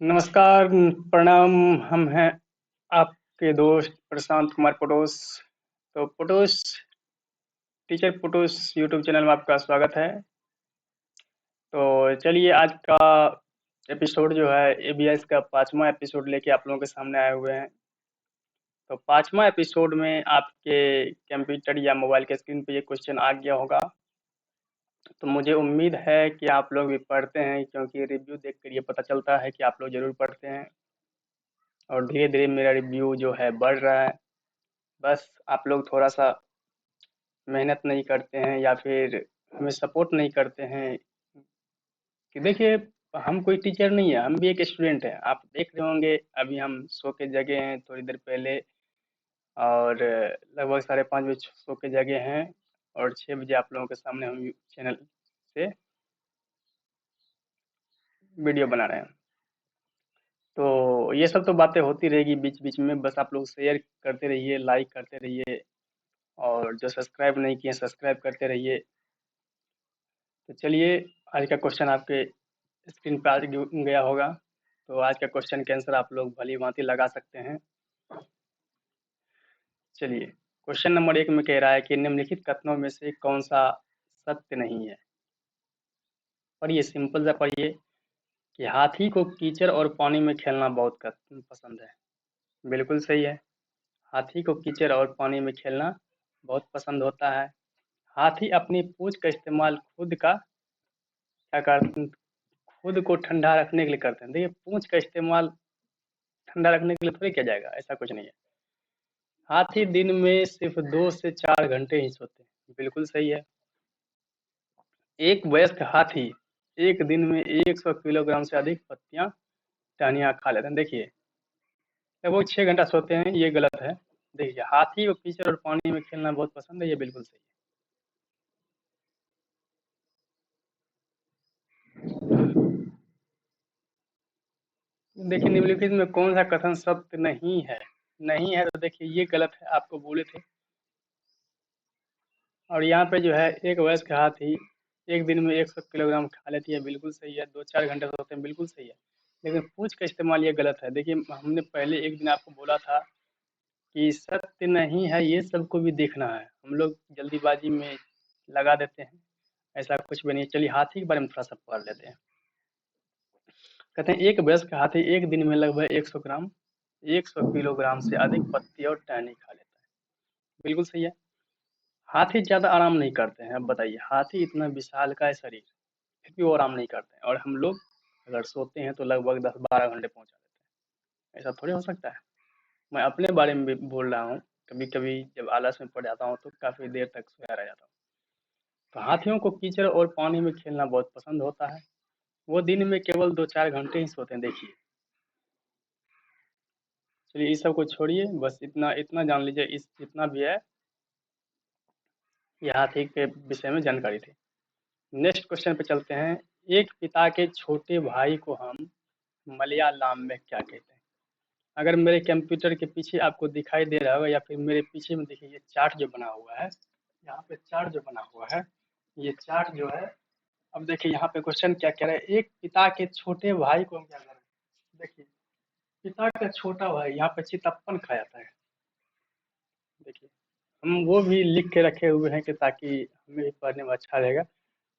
नमस्कार, प्रणाम। हम हैं आपके दोस्त प्रशांत कुमार पुटोस। तो पुटोस, टीचर पुटोस यूट्यूब चैनल में आपका स्वागत है। तो चलिए, आज का एपिसोड जो है एबीएस का 5वां एपिसोड लेके आप लोगों के सामने आए हुए हैं। तो 5वां एपिसोड में आपके कंप्यूटर या मोबाइल के स्क्रीन पे ये क्वेश्चन आ गया होगा। तो मुझे उम्मीद है कि आप लोग भी पढ़ते हैं, क्योंकि रिव्यू देख कर ये पता चलता है कि आप लोग ज़रूर पढ़ते हैं। और धीरे धीरे मेरा रिव्यू जो है बढ़ रहा है। बस आप लोग थोड़ा सा मेहनत नहीं करते हैं या फिर हमें सपोर्ट नहीं करते हैं। कि देखिए, हम कोई टीचर नहीं है, हम भी एक स्टूडेंट हैं। आप देख रहे होंगे, अभी हम सो के जगे हैं थोड़ी देर पहले। और लगभग 5:30 बजे सो के जगे हैं। और 6 बजे आप लोगों के सामने हम चैनल से वीडियो बना रहे हैं। तो ये सब तो बातें होती रहेगी बीच बीच में। बस आप लोग शेयर करते रहिए, लाइक करते रहिए, और जो सब्सक्राइब नहीं किए सब्सक्राइब करते रहिए। तो चलिए, आज का क्वेश्चन आपके स्क्रीन पे आ गया होगा। तो आज का क्वेश्चन के आंसर आप लोग भली भांति लगा सकते हैं। चलिए, क्वेश्चन नंबर 1 में कह रहा है कि निम्नलिखित कथनों में से कौन सा सत्य नहीं है। पढ़िए, सिंपल सा पढ़िए कि हाथी को कीचड़ और पानी में खेलना बहुत पसंद है। बिल्कुल सही है। हाथी को कीचड़ और पानी में खेलना बहुत पसंद होता है। हाथी अपनी पूंछ का इस्तेमाल खुद का क्या कर खुद को ठंडा रखने के लिए करते हैं। देखिए, पूंछ का इस्तेमाल ठंडा रखने के लिए थोड़ी किया जाएगा, ऐसा कुछ नहीं है। हाथी दिन में सिर्फ 2 से 4 घंटे ही सोते हैं। बिल्कुल सही है। एक वयस्क हाथी एक दिन में 100 किलोग्राम से अधिक पत्तियां टहनियाँ खा लेते हैं। देखिए, लगभग 6 घंटा सोते हैं, ये गलत है। देखिए, हाथी को कीचड़ और पानी में खेलना बहुत पसंद है, ये बिल्कुल सही है। देखिए, निम्नलिखित में कौन सा कथन सत्य नहीं है। नहीं है तो देखिए, ये गलत है, आपको बोले थे। और यहाँ पे जो है, एक वयस्क हाथी एक दिन में 100 किलोग्राम खा लेती है, बिल्कुल सही है। 2-4 घंटे सोते हैं, बिल्कुल सही है। लेकिन पूंछ का इस्तेमाल ये गलत है। देखिए, हमने पहले एक दिन आपको बोला था कि सत्य नहीं है, ये सबको भी देखना है। हम लोग जल्दीबाजी में लगा देते हैं, ऐसा कुछ भी नहीं है। चलिए, हाथी के बारे में थोड़ा सा पढ़ लेते हैं। कहते हैं, एक वयस्क हाथी एक दिन में लगभग 100 किलोग्राम से अधिक पत्ती और टहनी खा लेता है। बिल्कुल सही है। हाथी ज्यादा आराम नहीं करते हैं। अब बताइए, हाथी इतना विशाल का है शरीर, फिर भी वो आराम नहीं करते हैं। और हम लोग अगर सोते हैं तो लगभग 10-12 घंटे पहुंचा देते हैं। ऐसा थोड़ी हो सकता है। मैं अपने बारे में भी बोल रहा हूँ। कभी कभी जब आलस में पड़ जाता हूँ तो काफी देर तक सोया रह जाता हूँ। तो हाथियों को कीचड़ और पानी में खेलना बहुत पसंद होता है। वो दिन में केवल 2-4 घंटे ही सोते हैं। देखिए, चलिए, इस सब को छोड़िए, बस इतना इतना जान लीजिए, इस जितना भी है ये हाथी के विषय में जानकारी थी। नेक्स्ट क्वेश्चन पे चलते हैं। एक पिता के छोटे भाई को हम मलयालम में क्या कहते हैं। अगर मेरे कंप्यूटर के पीछे आपको दिखाई दे रहा होगा, या फिर मेरे पीछे में देखिए, ये चार्ट जो बना हुआ है, यहाँ पे चार्ट जो बना हुआ है, ये चार्ट जो है। अब देखिए, यहाँ पे क्वेश्चन क्या कह रहा है। एक पिता के छोटे भाई को हम क्या करें। देखिए, पिता का छोटा भाई, यहाँ पे चितप्पन खाया जाता है। देखिए, हम वो भी लिख के रखे हुए हैं कि ताकि हमें भी पढ़ने में अच्छा रहेगा।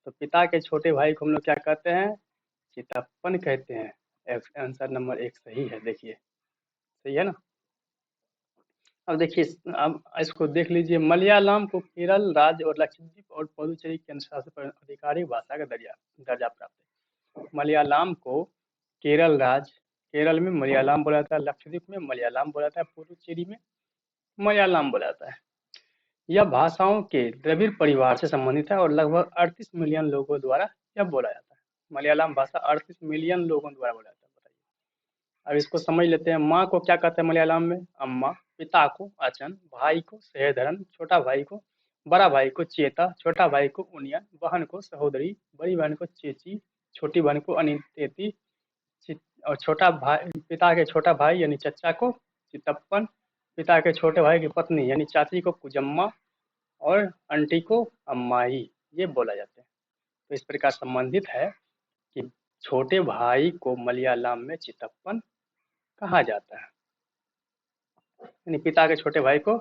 तो पिता के छोटे भाई को हम लोग क्या कहते हैं, चितप्पन कहते हैं। आंसर नंबर 1 सही है। देखिए, सही है ना। अब देखिए, अब इसको देख लीजिए। मलयालम को केरल राज्य और लक्षद्वीप और पुडुचेरी केंद्र शासित आधिकारिक भाषा का दर्जा दर्जा प्राप्त है। मलयालम को केरल राज्य, केरल में मलयालम बोला जाता है, लक्षद्वीप में मलयालम बोला जाता है, पुडुचेरी में मलयालम बोला जाता है। यह भाषाओं के द्रविड़ परिवार से संबंधित है और लगभग 38 मिलियन लोगों द्वारा यह बोला जाता है। मलयालम भाषा 38 मिलियन लोगों द्वारा बोला जाता है। बताइए, अब इसको समझ लेते हैं। माँ को क्या कहते हैं मलयालम में, अम्मा। पिता को अचन, भाई को सहेधरन, छोटा भाई को, बड़ा भाई को चेता, छोटा भाई को उनियन, बहन को सहोदरी, बड़ी बहन को चेची, छोटी बहन को अनितेती, और छोटा भाई, पिता के छोटा भाई यानी चचा को चितप्पन, पिता के छोटे भाई की पत्नी यानी चाची को कुजम्मा, और आंटी को अम्माई, ये बोला जाता है। तो इस प्रकार संबंधित है कि छोटे भाई को मलयालम में चितप्पन कहा जाता है। यानी पिता के छोटे भाई को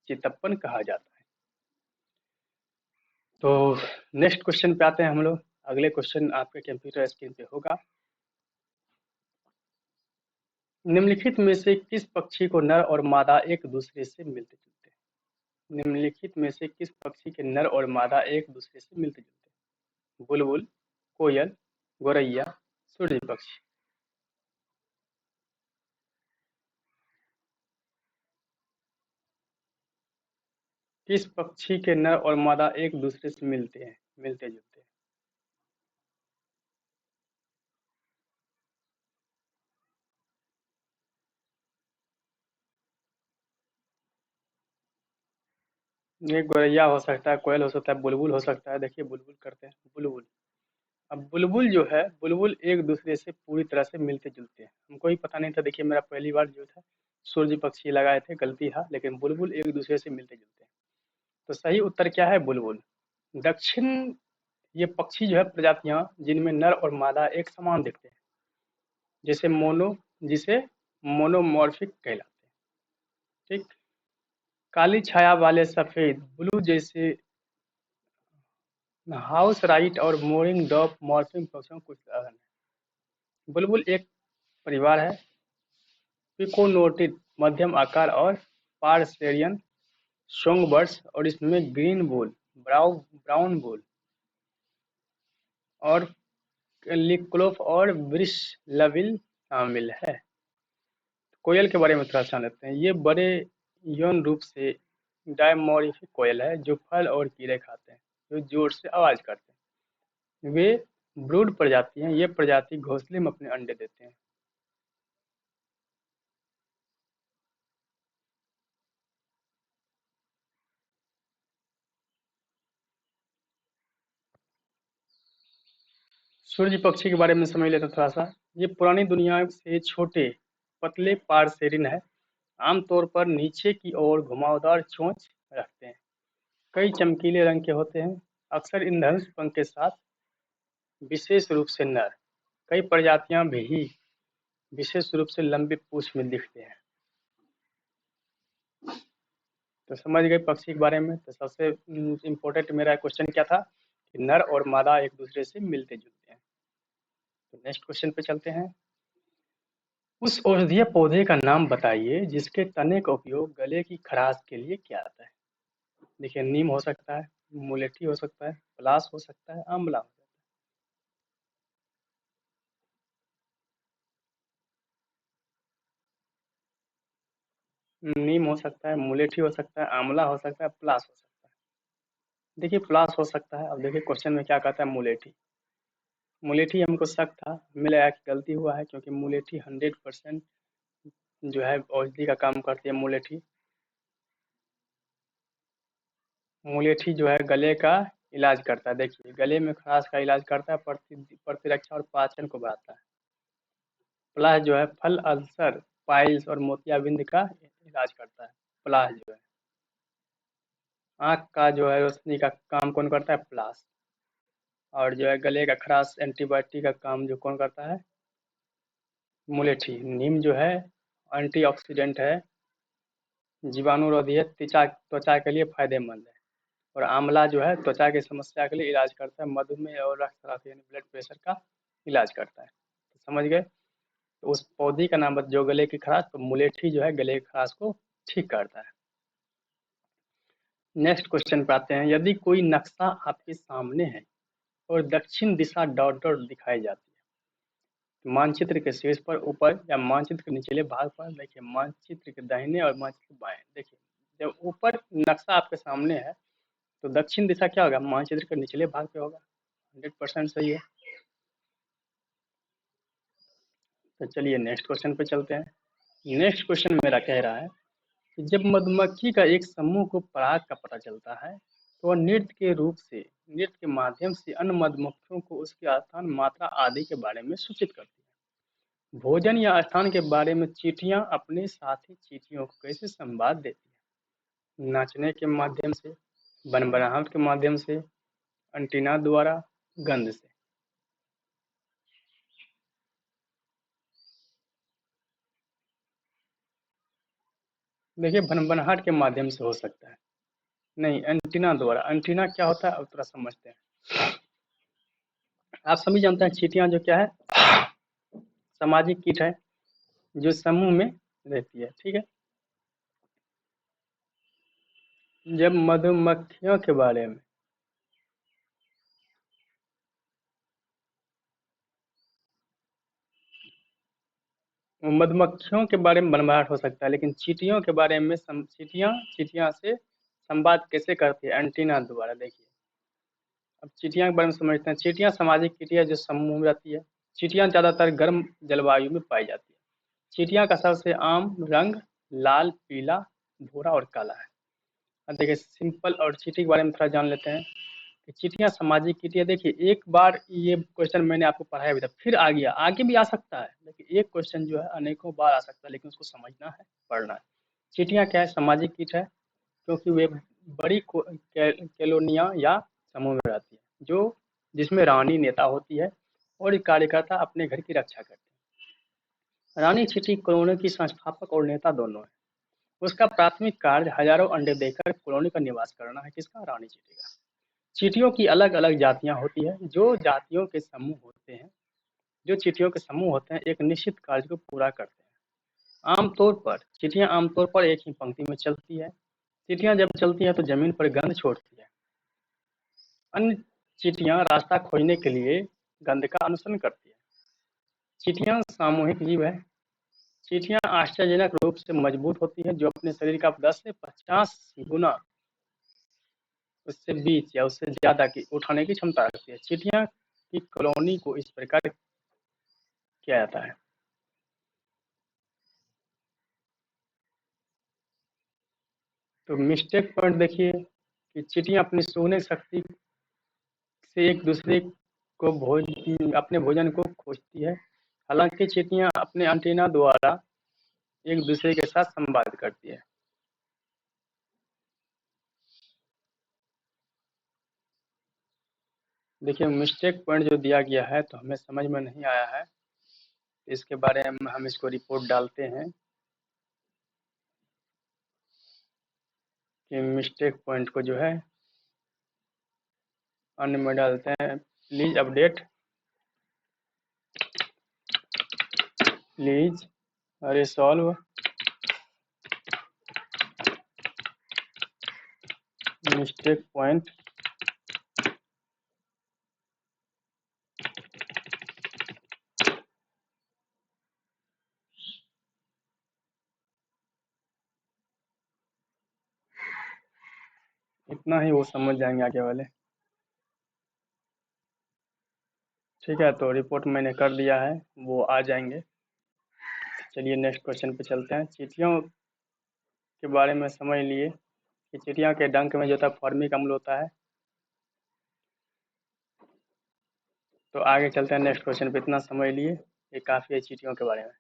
चितप्पन कहा जाता है। तो नेक्स्ट क्वेश्चन पे आते हैं हम लोग। अगले क्वेश्चन आपके कंप्यूटर स्क्रीन पे होगा। निम्नलिखित में से किस पक्षी को नर और मादा एक दूसरे से मिलते जुलते हैं? निम्नलिखित में से किस पक्षी के नर और मादा एक दूसरे से मिलते जुलते हैं? बुलबुल, कोयल, गोरैया, सूर्य पक्षी। किस पक्षी के नर और मादा एक दूसरे से मिलते हैं, मिलते जुलते हैं? ये गोरैया हो सकता है, कोयल हो सकता है, बुलबुल हो सकता है। देखिए बुलबुल करते हैं, बुलबुल। अब बुलबुल जो है, बुलबुल एक दूसरे से पूरी तरह से मिलते जुलते हैं। हमको ही पता नहीं था, देखिए मेरा पहली बार जो था सूर्य पक्षी लगाए थे, गलती था, लेकिन बुलबुल एक दूसरे से मिलते जुलते हैं। तो सही उत्तर क्या है? बुलबुल। दक्षिण, ये पक्षी जो है प्रजातियां जिनमें नर और मादा एक समान दिखते हैं, जैसे जिसे मोनोमॉर्फिक कहलाते हैं। ठीक। काली छाया वाले सफेद ब्लू जैसे हाउस राइट और मोरिंग डॉव मॉर्फिक पक्षियों कुछ उदाहरण है। बुलबुल एक परिवार है। पिकोनोटिड मध्यम आकार और पारसेरियन सॉन्ग बर्ड्स, और इसमें ग्रीन बुल, ब्राउन बुल और लिक्लोफ और ब्रिश लविल शामिल है। कोयल के बारे में थोड़ा जान लेते हैं। ये बड़े यौन रूप से डायमोरिफिक कोयल है जो फल और कीड़े खाते हैं, जो जोर से आवाज करते हैं। वे ब्रूड प्रजाति हैं। ये प्रजाति घोंसले में अपने अंडे देते हैं। सूर्य पक्षी के बारे में समझ लेते हैं थोड़ा सा। ये पुरानी दुनिया से छोटे पतले पारसेरिन है। आमतौर पर नीचे की ओर घुमावदार चोंच रखते हैं। कई चमकीले रंग के होते हैं, अक्सर इंद्रधनुष पंख के साथ, विशेष रूप से नर। कई प्रजातियां भी विशेष रूप से लंबे पूंछ में दिखते हैं। तो समझ गए पक्षी के बारे में। तो सबसे इम्पोर्टेंट मेरा क्वेश्चन क्या था कि नर और मादा एक दूसरे से मिलते जुलते हैं। तो नेक्स्ट क्वेश्चन पे चलते हैं। उस औषधीय पौधे का नाम बताइए जिसके तने का उपयोग गले की खराश के लिए किया जाता है। देखिए नीम हो सकता है, मुलेठी हो सकता है, पलास हो सकता है, आंवला हो सकता है। नीम हो सकता है, मुलेठी हो सकता है, आंवला हो सकता है, पलास हो सकता है। देखिए पलास हो सकता है। अब देखिए क्वेश्चन में क्या कहता है, मुलेठी। मुलेठी हमको शक था, मिला कि गलती हुआ है, क्योंकि मुलेठी 100% जो है औषधि का काम करती है। मुलेठी मुलेठी जो है गले का इलाज करता है। देखिए गले में खराश का इलाज करता है, प्रतिरक्षा और पाचन को बढ़ाता है। पलाश जो है फल अल्सर, पाइल्स और मोतियाबिंद का इलाज करता है। पलाश जो है आँख का जो है रोशनी का काम कौन करता है? पलाश। और जो है गले का खराश एंटीबायोटिक का काम जो कौन करता है? मुलेठी। नीम जो है एंटीऑक्सीडेंट है, जीवाणुरोधी है, त्वचा के लिए फायदेमंद है। और आंवला जो है त्वचा की समस्या के लिए इलाज करता है, मधुमेह और रक्तचाप यानी ब्लड प्रेशर का इलाज करता है। तो समझ गए। तो उस पौधे का नाम जो गले की खराश, तो मुलेठी जो है गले की खराश को ठीक करता है। नेक्स्ट क्वेश्चन पे आते हैं। यदि कोई नक्शा आपके सामने है और दक्षिण दिशा डॉट डॉट दिखाई जाती है, तो मानचित्र के शीर्ष पर, ऊपर या मानचित्र के निचले भाग पर, देखिए मानचित्र के दाहिने और मानचित्र के बाएं। देखिए जब ऊपर नक्शा आपके सामने है तो दक्षिण दिशा क्या होगा? मानचित्र के निचले भाग पे होगा। 100% सही है। तो चलिए नेक्स्ट क्वेश्चन पे चलते हैं। नेक्स्ट क्वेश्चन मेरा कह रहा है कि जब मधुमक्खी का एक समूह को पराग का पता चलता है तो वह नृत्य के माध्यम से अन्य मधुमक्खियों को उसके स्थान, मात्रा आदि के बारे में सूचित करती है। भोजन या स्थान के बारे में चींटियां अपने साथी चींटियों को कैसे संवाद देती है? नाचने के माध्यम से, बनबनाहट के माध्यम से, अंटीना द्वारा, गंध से। देखिए भनभनाहट के माध्यम से हो सकता है। नहीं, एंटीना द्वारा। एंटीना क्या होता है अब थोड़ा समझते हैं। आप सभी जानते हैं चींटियां जो क्या है, सामाजिक कीट है जो समूह में रहती है, ठीक है। जब मधुमक्खियों के बारे में मधुमक्खियों के बारे में भनभनाहट हो सकता है, लेकिन चींटियों के बारे में चींटियां चींटियां से संवाद कैसे करती है, एंटीना द्वारा। देखिए अब चींटियां के बारे में समझते हैं। चींटियां सामाजिक कीट है जो समूह में रहती है। चींटियां ज्यादातर गर्म जलवायु में पाई जाती है। चींटियां का सबसे आम रंग लाल, पीला, भूरा और काला है। अब देखिए सिंपल और चींटी के बारे में थोड़ा जान लेते हैं कि चींटियां सामाजिक कीट है। देखिए एक बार ये क्वेश्चन मैंने आपको पढ़ाया भी था, फिर आ गया, आगे भी आ सकता है, लेकिन एक क्वेश्चन जो है अनेकों बार आ सकता है, लेकिन उसको समझना है, पढ़ना है। चींटियां क्या है, सामाजिक कीट है, क्योंकि वे बड़ी कॉलोनियां या समूह में रहती है, जो जिसमें रानी नेता होती है और एक कार्यकर्ता अपने घर की रक्षा करते हैं। रानी चींटी कॉलोनी की संस्थापक और नेता दोनों है। उसका प्राथमिक कार्य हजारों अंडे देकर कॉलोनी का निवास करना है। किसका, रानी चींटी का। चींटियों की अलग अलग जातियां होती है। जो चींटियों के समूह होते हैं एक निश्चित कार्य को पूरा करते हैं। चींटियां आमतौर पर एक ही पंक्ति में चलती है। चींटियां जब चलती है तो जमीन पर गंध छोड़ती है। अन्य चींटियां रास्ता खोजने के लिए गंध का अनुसरण करती है। चींटियां सामूहिक जीव है। चींटियां आश्चर्यजनक रूप से मजबूत होती है, जो अपने शरीर का 10 से 50 गुना उससे 20 या उससे ज्यादा की उठाने की क्षमता रखती है। चींटियां की कॉलोनी को इस प्रकार किया जाता है। तो मिस्टेक पॉइंट देखिए कि चींटियां अपनी सूंघने शक्ति से एक दूसरे को अपने भोजन को खोजती है। हालांकि चींटियां अपने एंटीना द्वारा एक दूसरे के साथ संवाद करती है। देखिए मिस्टेक पॉइंट जो दिया गया है तो हमें समझ में नहीं आया है, इसके बारे में हम इसको रिपोर्ट डालते हैं कि मिस्टेक पॉइंट को जो है अन्य में डालते हैं। प्लीज रिसॉल्व मिस्टेक पॉइंट इतना ही वो समझ जाएंगे आगे वाले। ठीक है, तो रिपोर्ट मैंने कर दिया है, वो आ जाएंगे। चलिए नेक्स्ट क्वेश्चन पे चलते हैं। चींटियों के बारे में समझ लिए कि चींटियों के डंक में जो होता है फॉर्मिक अम्ल होता है। तो आगे चलते हैं नेक्स्ट क्वेश्चन पे, इतना समझ लिए ये काफ़ी है चींटियों के बारे में।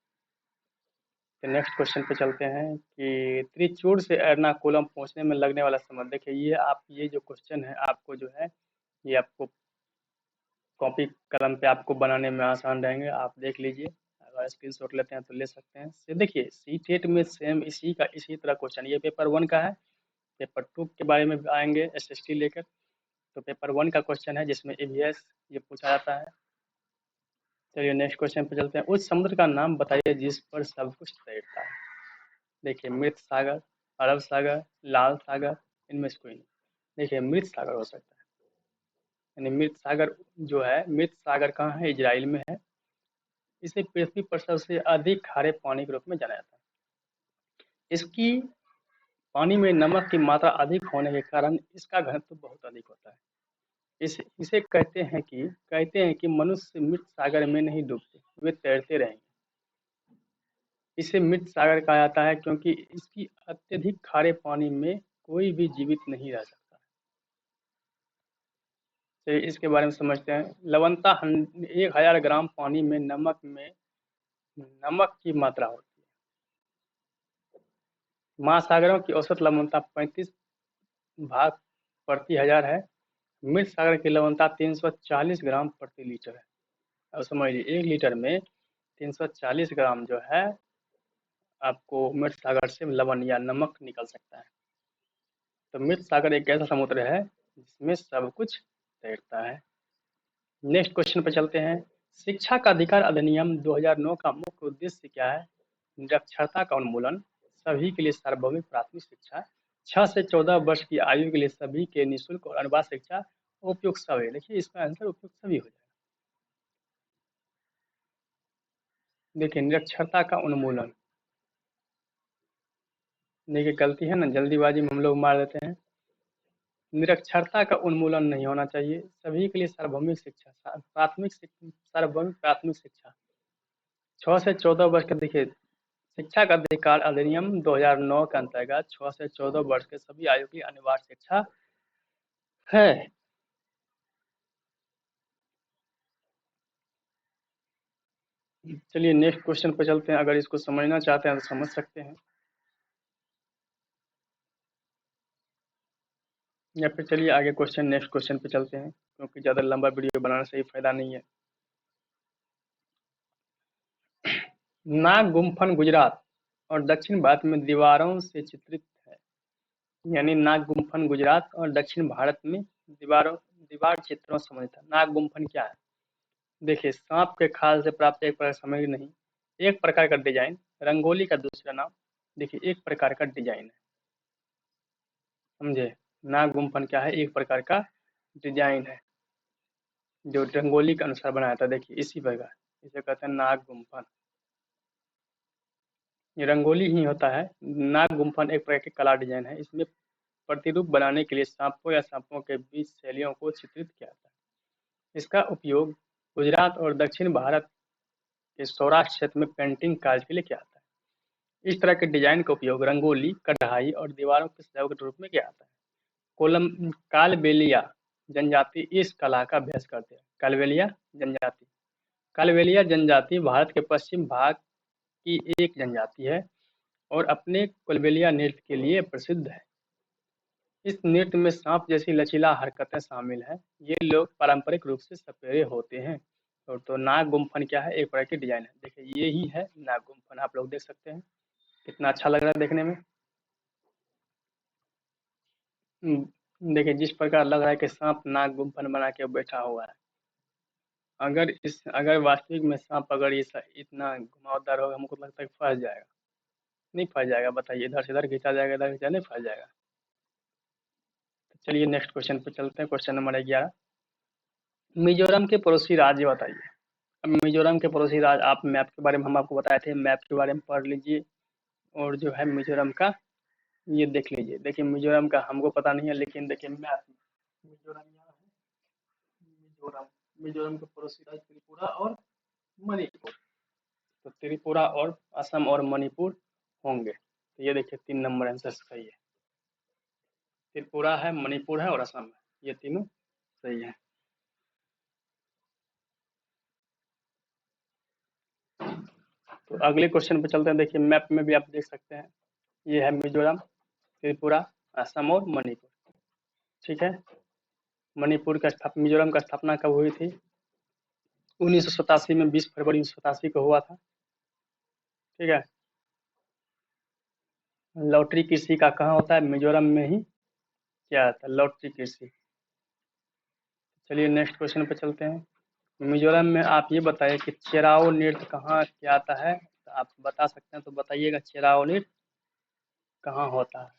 तो नेक्स्ट क्वेश्चन पे चलते हैं कि त्रिचूर से एर्नाकुलम पहुंचने में लगने वाला समय। देखिए ये जो क्वेश्चन है आपको जो है ये आपको कॉपी कलम पे आपको बनाने में आसान रहेंगे, आप देख लीजिए। अगर स्क्रीनशॉट लेते हैं तो ले सकते हैं। देखिए सी टेट में सेम इसी तरह क्वेश्चन, ये पेपर 1 का है। पेपर 2 के बारे में भी आएंगे एसएसटी लेकर। तो पेपर 1 का क्वेश्चन है जिसमें ईवीएस ये पूछा जाता है। चलिए नेक्स्ट क्वेश्चन पे चलते हैं। उस समुद्र का नाम बताइए जिस पर सब कुछ तैरता है। देखिए मृत सागर, अरब सागर, लाल सागर, इनमें से कोई नहीं। देखिए मृत सागर हो सकता है, यानी मृत सागर जो है, मृत सागर कहाँ है, इजराइल में है। इसे पृथ्वी पर सबसे अधिक खारे पानी के रूप में जाना जाता है। इसकी पानी में नमक की मात्रा अधिक होने के कारण इसका घनत्व बहुत अधिक होता है। इसे कहते हैं कि मनुष्य मृत सागर में नहीं डूबते, वे तैरते रहेंगे। इसे मृत सागर कहा जाता है क्योंकि इसकी अत्यधिक खारे पानी में कोई भी जीवित नहीं रह सकता। तो इसके बारे में समझते हैं। लवणता 1000 ग्राम पानी में नमक की मात्रा होती है। महासागरों की औसत लवणता 35 भाग प्रति हजार है। मृत सागर की लवणता 340 ग्राम प्रति लीटर है। अब समझ लीजिए 1 लीटर में 340 ग्राम जो है आपको मृत सागर से लवण या नमक निकल सकता है। तो मृत सागर एक ऐसा समुद्र है जिसमें सब कुछ तैरता है। नेक्स्ट क्वेश्चन पे चलते हैं। शिक्षा का अधिकार अधिनियम 2009 का मुख्य उद्देश्य क्या है? निरक्षरता का उन्मूलन, सभी के लिए सार्वभौमिक प्राथमिक शिक्षा, 6 से 14 वर्ष की आयु के लिए सभी के निःशुल्क और अनुवाद शिक्षा, उपयुक्त सभी। देखिए इसका आंसर उपयुक्त सभी हो जाएगा। देखिए निरक्षरता का उन्मूलन, देखिए गलती है ना, जल्दीबाजी में हम लोग मार देते हैं। निरक्षरता का उन्मूलन नहीं होना चाहिए, सभी के लिए सार्वभौमिक शिक्षा, सार्वभौमिक प्राथमिक शिक्षा, 6 से 14 वर्ष के। देखिए शिक्षा का अधिकार अधिनियम 2009 के अंतर्गत 6 से 14 वर्ष के सभी आयु की अनिवार्य शिक्षा है। चलिए नेक्स्ट क्वेश्चन पे चलते हैं। अगर इसको समझना चाहते हैं तो समझ सकते हैं, या फिर चलिए आगे क्वेश्चन नेक्स्ट क्वेश्चन पे चलते हैं, क्योंकि ज़्यादा लंबा वीडियो बनाने से ही फायदा नहीं है। नाग गुम्फन गुजरात और दक्षिण भारत में दीवारों से चित्रित है। यानी नाग गुम्फन गुजरात और दक्षिण भारत में दीवार चित्रों से संबंधित है। नाग गुम्फन क्या है? देखिए सांप के खाल से प्राप्त एक प्रकार सामग्री नहीं, एक प्रकार का डिजाइन, रंगोली का दूसरा नाम। देखिए एक प्रकार का डिजाइन है, समझे? नाग गुम्फन क्या है? एक प्रकार का डिजाइन है जो रंगोली के अनुसार बनाया था। देखिए इसी प्रकार इसे कहते हैं नाग गुम्फन। ये रंगोली ही होता है। नाग गुम्फन एक प्रकार की कला डिजाइन है। इसमें प्रतिरूप बनाने के लिए सांपों या सांपों के बीच शैलियों को चित्रित किया जाता है। इसका उपयोग गुजरात और दक्षिण भारत के सौराष्ट्र क्षेत्र में पेंटिंग कार्य के लिए किया जाता है। इस तरह के डिजाइन का उपयोग रंगोली, कढ़ाई और दीवारों की सजावट के रूप में किया जाता है। कालबेलिया जनजाति इस कला का अभ्यास करते हैं। कालबेलिया जनजाति भारत के पश्चिम भाग की एक जनजाति है और अपने कालबेलिया नृत्य के लिए प्रसिद्ध है। इस नृत्य में सांप जैसी लचीला हरकतें शामिल हैं। ये लोग पारंपरिक रूप से सपेरे होते हैं। तो नाग गुम्फन क्या है? एक प्रकार की डिजाइन है। देखिए ये ही है नाग गुम्फन, आप लोग देख सकते हैं कितना अच्छा लग रहा है देखने में। देखिए जिस प्रकार लग रहा है कि सांप नाग गुम्फन बना के बैठा हुआ है। अगर वास्तविक में सांप अगर इतना घुमावदार होगा, हमको लगता है कि फंस जाएगा। नहीं फंस जाएगा? बताइए, इधर से इधर खींचा जाएगा, इधर खींचा, नहीं फंस जाएगा। तो चलिए नेक्स्ट क्वेश्चन पे चलते हैं। क्वेश्चन नंबर 11, मिजोरम के पड़ोसी राज्य बताइए। अब मिजोरम के पड़ोसी राज्य, आप मैप के बारे में हम आपको बताए थे, मैप के बारे में पढ़ लीजिए। और जो है मिजोरम का ये देख लीजिए। देखिए मिजोरम का हमको पता नहीं है, लेकिन देखिए मैप में मिजोरम यहाँ है। मिजोरम के पड़ोसी राज्य त्रिपुरा और मणिपुर। तो त्रिपुरा और असम और मणिपुर होंगे। तो ये देखिए 3 नंबर आंसर सही है। त्रिपुरा है, मणिपुर है और असम है, ये तीनों सही है। तो अगले क्वेश्चन पे चलते हैं। देखिए मैप में भी आप देख सकते हैं, ये है मिजोरम, त्रिपुरा, असम और मणिपुर। ठीक है। मिजोरम का स्थापना कब हुई थी? 1987 में, 20 फरवरी 1987 को हुआ था। ठीक है। लॉटरी कृषि का कहाँ होता है? मिजोरम में ही क्या आता है? लॉटरी कृषि। चलिए नेक्स्ट क्वेश्चन पे चलते हैं। मिजोरम में आप ये बताइए कि चेराओ नृत्य कहाँ क्या आता है? तो आप बता सकते हैं तो बताइएगा, चेराओ नृत्य कहाँ होता है?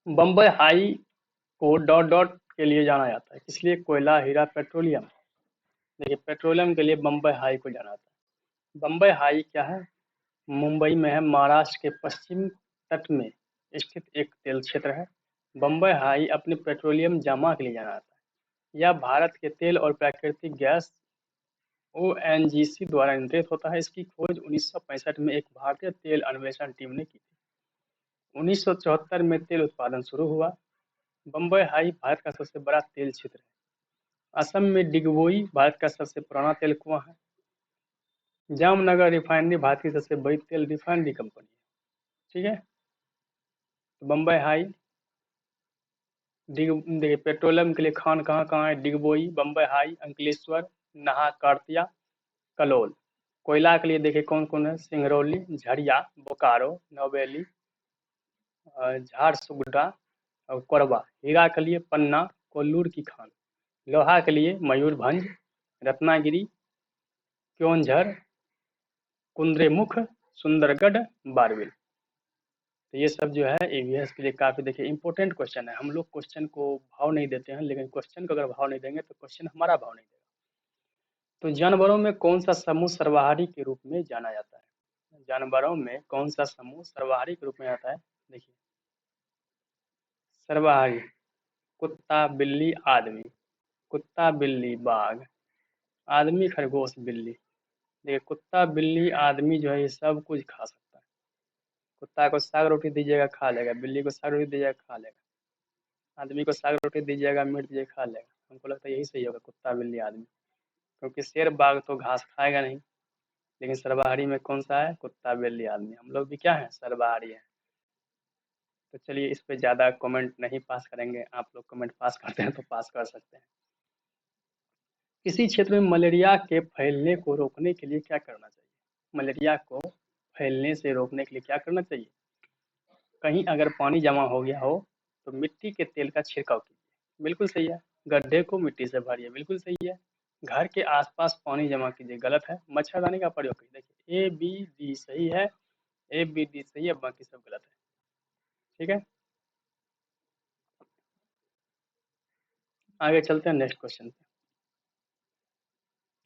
Bombay high co dot dot के लिए जाना जाता है, किस लिए? कोयला, हीरा, पेट्रोलियम। देखिए पेट्रोलियम के लिए बम्बई हाई को जाना जाता है। बम्बई हाई क्या है? मुंबई में है, महाराष्ट्र के पश्चिम तट में स्थित एक तेल क्षेत्र है। बम्बई हाई अपने पेट्रोलियम जमा के लिए जाना जाता है। यह भारत के तेल और प्राकृतिक गैस ओएनजीसी द्वारा नियंत्रित होता है। इसकी खोज 1965 में एक भारतीय तेल अन्वेषण टीम ने की थी। 1974 में तेल उत्पादन शुरू हुआ। बम्बई हाई भारत का सबसे बड़ा तेल क्षेत्र है। असम में डिगबोई भारत का सबसे पुराना तेल कुआं है। जामनगर रिफाइनरी भारत की सबसे बड़ी तेल रिफाइनरी कंपनी है। ठीक है। तो बम्बई हाई, देखिए पेट्रोलियम के लिए खान कहाँ कहाँ है? डिगबोई, बम्बई हाई, अंकलेश्वर, नाहरकटिया, कलोल। कोयला के लिए देखिए कौन कौन है, सिंगरौली, झरिया, बोकारो, नौबेली, झारसुगुडा और कोरबा। हीरा के लिए पन्ना, कोल्लूर की खान। लोहा के लिए मयूरभंज, रत्नागिरी, क्योंझर, कुंद्रेमुख, सुंदरगढ़, बारबिल। तो ये सब जो है ईवीएस के लिए काफ़ी देखिए इंपॉर्टेंट क्वेश्चन है। हम लोग क्वेश्चन को भाव नहीं देते हैं, लेकिन क्वेश्चन को अगर भाव नहीं देंगे तो क्वेश्चन हमारा भाव नहीं देगा। तो जानवरों में कौन सा समूह सर्वाहारी के रूप में जाना जाता है? जानवरों में कौन सा समूह सर्वाहारी के रूप में आता है? देखिए, सर्वाहारी, कुत्ता, बिल्ली, आदमी। कुत्ता, बिल्ली, बाघ, आदमी, खरगोश, बिल्ली। देखिए, कुत्ता, बिल्ली, आदमी जो है ये सब कुछ खा सकता है। कुत्ता को साग रोटी दीजिएगा खा लेगा, बिल्ली को साग रोटी दीजिएगा खा लेगा, आदमी को साग रोटी दीजिएगा, मीट दीजिएगा खा लेगा। हमको लगता है यही सही होगा, कुत्ता, बिल्ली, आदमी। क्योंकि शेर बाघ तो घास खाएगा नहीं। लेकिन सर्वाहारी में कौन सा है? कुत्ता, बिल्ली, आदमी। हम लोग भी क्या है? सर्वाहारी है। तो चलिए इस पे ज़्यादा कमेंट नहीं पास करेंगे, आप लोग कमेंट पास करते हैं तो पास कर सकते हैं। किसी क्षेत्र में मलेरिया के फैलने को रोकने के लिए क्या करना चाहिए? मलेरिया को फैलने से रोकने के लिए क्या करना चाहिए? कहीं अगर पानी जमा हो गया हो तो मिट्टी के तेल का छिड़काव कीजिए, बिल्कुल सही है। गड्ढे को मिट्टी से भरिए, बिल्कुल सही है। घर के आसपास पानी जमा कीजिए, गलत है। मच्छरदानी का प्रयोग कीजिए। देखिए ABD सही है, ABD सही है, बाकी सब गलत है। ठीक है, आगे चलते हैं नेक्स्ट क्वेश्चन पे।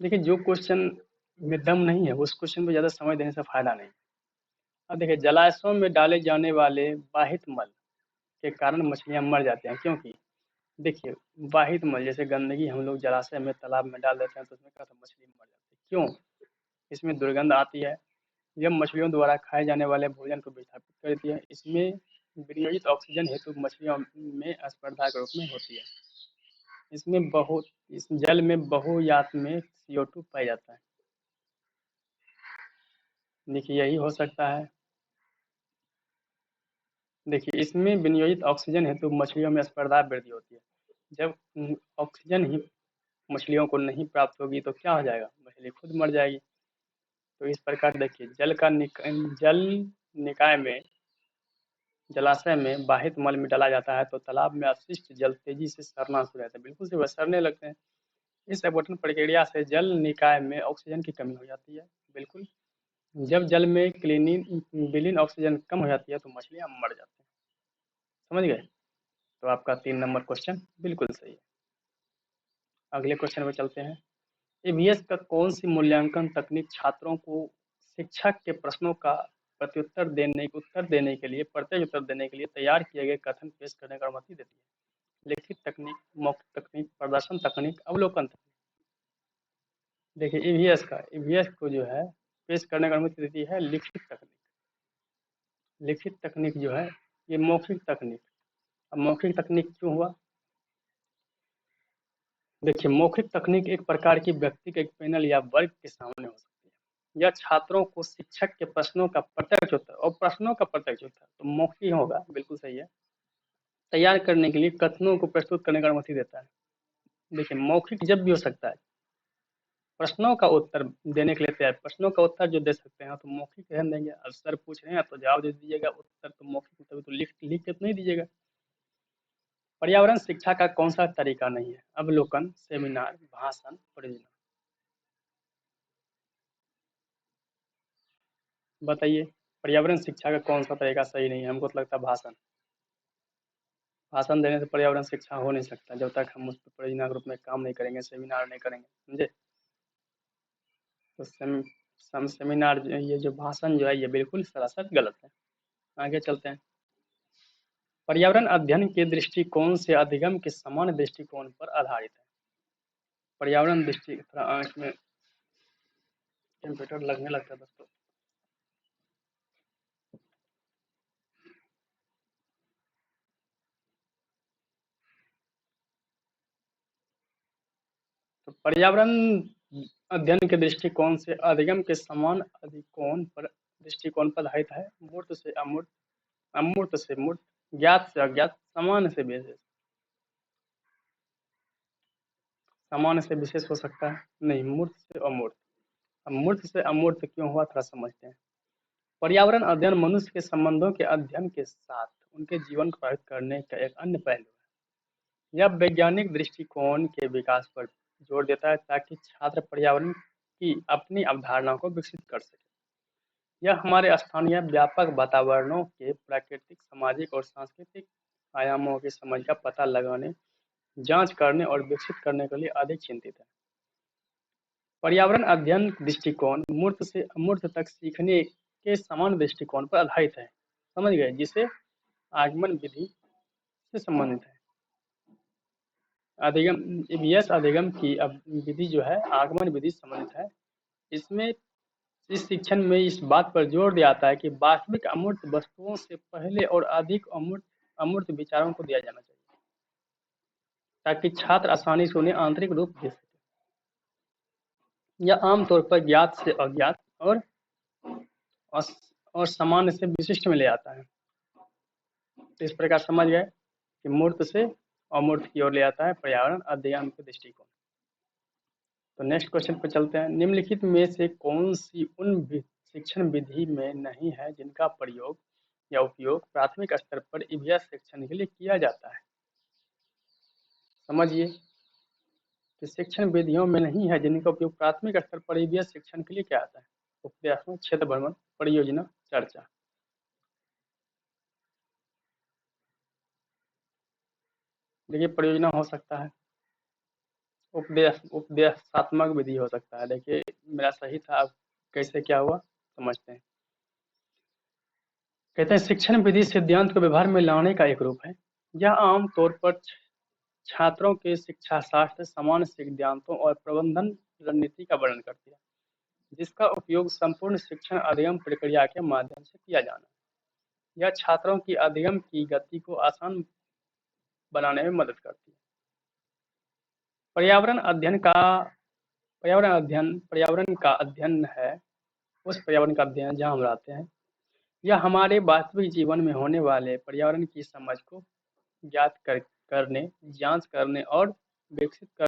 देखिए, जो क्वेश्चन में दम नहीं है उस क्वेश्चन पे ज़्यादा समय देने से फायदा नहीं। अब देखिए, जलाशयों में डाले जाने वाले वाहित मल के कारण मछलियां मर जाते हैं, क्योंकि देखिए, वाहित मल जैसे गंदगी हम लोग जलाशय में, तालाब में डाल देते हैं तो उसमें क्या होता है? मछली मर जाती है। क्यों? इसमें दुर्गंध आती है। यह मछलियों द्वारा खाए जाने वाले भोजन को विस्थापित करती है। इसमें विनियोजित ऑक्सीजन हेतु मछलियों में स्पर्धा के रूप में होती है। इसमें बहुत इस जल में बहुयात में CO2 पाया जाता है। देखिए, यही हो सकता है। देखिए, इसमें विनियोजित ऑक्सीजन हेतु मछलियों में स्पर्धा वृद्धि होती है। जब ऑक्सीजन ही मछलियों को नहीं प्राप्त होगी तो क्या हो जाएगा? मछली खुद मर जाएगी। तो इस प्रकार देखिए, जल निकाय में, जलाशय में वाहित मल में डाला जाता है तो तालाब में अपशिष्ट जल तेजी से सड़ना शुरू हो जाता है, बिल्कुल से वह सड़ने लगते हैं। इस अपघटन प्रक्रिया से जल निकाय में ऑक्सीजन की कमी हो जाती है, बिल्कुल। जब जल में क्लिनिन विलीन ऑक्सीजन कम हो जाती है तो मछलियां मर जाती हैं। समझ गए? तो आपका 3 नंबर क्वेश्चन बिल्कुल सही है। अगले क्वेश्चन पे चलते हैं। ईवीएस का कौन सी मूल्यांकन तकनीक छात्रों को शिक्षक के प्रश्नों का उत्तर देने के लिए, प्रत्यक्ष उत्तर देने के लिए तैयार किए गए कथन पेश करने का अनुमति देती है? लिखित तकनीक, मौखिक तकनीक, प्रदर्शन तकनीक, अवलोकन तकनीक। देखिए, ईवीएस को जो है पेश करने का अनुमति देती है लिखित तकनीक। लिखित तकनीक जो है ये मौखिक तकनीक। अब मौखिक तकनीक क्यों हुआ? देखिए, मौखिक तकनीक एक प्रकार की व्यक्ति के एक पैनल या वर्ग के सामने हो सकती है। यह छात्रों को शिक्षक के प्रश्नों का प्रत्यक्ष उत्तर, और प्रश्नों का प्रत्यक्ष उत्तर तो मौखिक ही होगा, बिल्कुल सही है, तैयार करने के लिए कथनों को प्रस्तुत करने का अनुमति देता है। देखिए, मौखिक जब भी हो सकता है, प्रश्नों का उत्तर देने के लिए तैयार, प्रश्नों का उत्तर जो दे सकते हैं तो मौखिक रहने देंगे। अब सर पूछ रहे हैं तो जवाब दे दीजिएगा, उत्तर तो मौखिक, तभी तो लिख लिख के तो नहीं दीजिएगा। पर्यावरण शिक्षा का कौन सा तरीका नहीं है? अवलोकन, सेमिनार, भाषण, परियोजना। बताइए, पर्यावरण शिक्षा का कौन सा तरीका सही नहीं है? हमको तो लगता है भाषण। भाषण देने से पर्यावरण शिक्षा हो नहीं सकता जब तक हम उस पर परियोजना के रूप में काम नहीं करेंगे, सेमिनार नहीं करेंगे, समझे? तो सेमिनार ये जो भाषण जो है ये बिल्कुल सरासर गलत है। आगे चलते हैं। पर्यावरण अध्ययन के दृष्टिकोण से अधिगम के समान दृष्टिकोण पर आधारित है। पर्यावरण दृष्टि, थोड़ा आँख में कंप्यूटर लगने लगता है दोस्तों। तो पर्यावरण अध्ययन के दृष्टिकोण से अधिगम के समान अधिकोण पर दृष्टिकोण पर आधारित है। मूर्त से अमूर्त, अमूर्त से मूर्त, ज्ञात से अज्ञात, सामान्य से विशेष। सामान्य से विशेष हो सकता है नहीं, मूर्त से अमूर्त। अब मूर्त से अमूर्त क्यों हुआ, थोड़ा समझते हैं। पर्यावरण अध्ययन मनुष्य के संबंधों के अध्ययन के साथ उनके जीवन को प्रभावित करने का एक अन्य पहलू है। यह वैज्ञानिक दृष्टिकोण के विकास पर जोर देता है ताकि छात्र पर्यावरण की अपनी अवधारणाओं को विकसित कर सके। यह हमारे स्थानीय व्यापक वातावरणों के प्राकृतिक, सामाजिक और सांस्कृतिक आयामों की समझ का पता लगाने, जांच करने और विकसित करने के लिए अधिक चिंतित है। पर्यावरण अध्ययन दृष्टिकोण मूर्त से अमूर्त तक सीखने के समान दृष्टिकोण पर आधारित है। समझ गए, जिसे आगमन विधि से संबंधित है। अधिगम, ईवीएस अधिगम की विधि जो है आगमन विधि से संबंधित है। इसमें इस शिक्षण में इस बात पर जोर दिया जाता है कि वास्तविक अमूर्त वस्तुओं से पहले और अधिक अमूर्त अमूर्त विचारों को दिया जाना चाहिए ताकि छात्र आसानी से उन्हें आंतरिक रूप दे सके। यह आमतौर पर ज्ञात से अज्ञात और सामान्य से विशिष्ट में ले आता है। तो इस प्रकार समझ गए कि मूर्त से अमूर्त की ओर ले आता है पर्यावरण अध्ययन के दृष्टिकोण। तो नेक्स्ट क्वेश्चन पर चलते हैं। निम्नलिखित में से कौन सी उन शिक्षण विधि में नहीं है जिनका प्रयोग या उपयोग प्राथमिक स्तर पर ईवीएस शिक्षण के लिए किया जाता है। समझिए कि शिक्षण विधियों में नहीं है जिनका उपयोग प्राथमिक स्तर पर ईवीएस शिक्षण के लिए किया जाता है। उपदेशात्मक, क्षेत्र भ्रमण, परियोजना, चर्चा। देखिए, परियोजना हो सकता है, उपदेशात्मक विधि हो सकता है। देखिए मेरा सही था, अब कैसे क्या हुआ समझते हैं। कहते हैं शिक्षण विधि सिद्धांत को व्यवहार में लाने का एक रूप है। यह आम तौर पर छात्रों के शिक्षा शास्त्र, सामान्य सिद्धांतों और प्रबंधन रणनीति का वर्णन करती है, जिसका उपयोग संपूर्ण शिक्षण अधिगम प्रक्रिया के माध्यम से किया जाना है। यह छात्रों की अधिगम की गति को आसान बनाने में मदद करती है। पर्यावरण का अध्ययन है उस पर्यावरण का अध्ययन जहाँ हम रहते हैं। यह हमारे वास्तविक जीवन में होने वाले पर्यावरण की समझ को ज्ञात करने, जांच करने और विकसित कर